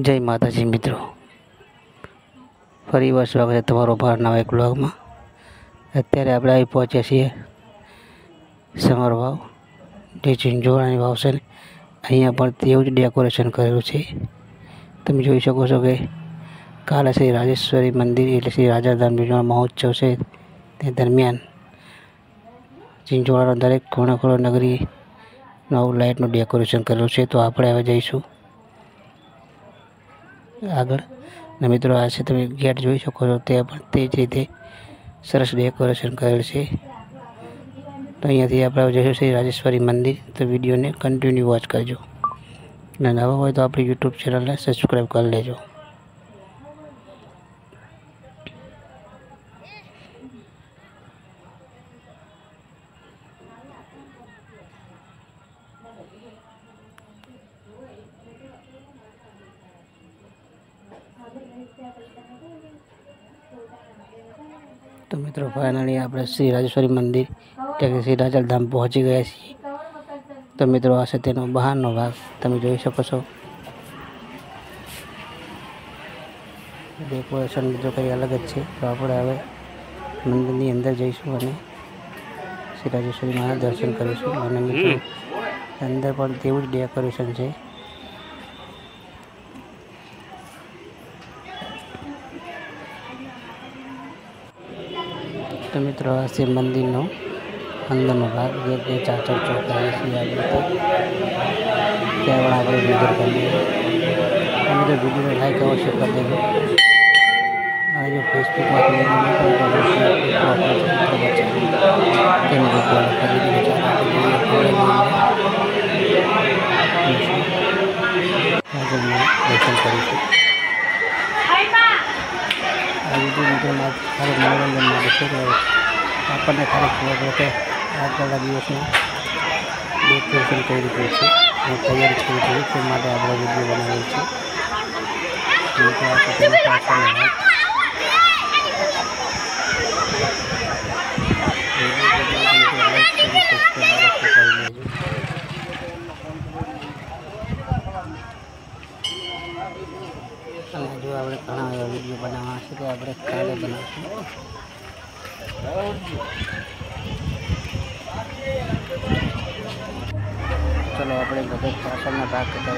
જય માતાજી મિત્રો, ફરી વાર સ્વાગત છે તમારો ભાર નવા એક વ્લોગમાં। અત્યારે આપણે આવી પહોંચ્યા છીએ સમર વાવ, જે ઝીંઝુવાડાની વાવ છે ને, અહીંયા પણ તેવું જ ડેકોરેશન કરેલું છે। તમે જોઈ શકો છો કે કાલે શ્રી રાજેશ્વરી મંદિર એટલે શ્રી રાજાધામ મહોત્સવ છે, તે દરમિયાન ઝીંઝુવાડાનો દરેક ખૂણે નગરી નવું લાઇટનું ડેકોરેશન કરેલું છે। તો આપણે હવે જઈશું આગળ ને મિત્રો, આ છે તમે ગેટ જોઈ શકો છો, તે પણ તે જ રીતે સરસ ડેકોરેશન કરેલ છે। તો અહીંયાથી આપણે જઈશું શ્રી રાજેશ્વરી મંદિર। તો વિડીયોને કન્ટિન્યુ વોચ કરજો અને નવા હોય તો આપણી યુટ્યુબ ચેનલને સબસ્ક્રાઈબ કરી લેજો। तो मित्रों, फाइनली આપણે શ્રી રાજેશ્વરી મંદિર એટલે કે શ્રી રાજાધામ પહોંચી ગયા છીએ। તો મિત્રો, આ છે તેનો બહારનો ભાગ, તમે જોઈ શકો છો। ડેકોરેશન મિત્રો કંઈ અલગ જ છે। તો આપણે હવે મંદિરની અંદર જઈશું અને શ્રી રાજેશ્વરી માના દર્શન કરીશું। અને મિત્રો, અંદર પણ તેવું જ ડેકોરેશન છે। तो मित्रों, आ से मंदिर अंदर नो भाग, जे चाचर चौक है वीडियो लाइक अवश्य कर देंगे। जो फेसबुक दर्शन करीશું। खाली मनोरंजन आपने खाली खबर पड़े कि आगला दिवसना डेकोरेशन कई रीते तैयारी करी थी, ते माटे आपणे विडियो बनावेल छे। जो આપણે ઘણા એવા વિડીયો બનાવવા છે તે આપણે કાલે બનાવશું। ચલો આપણે બધા પાછળના ભાગ કરતા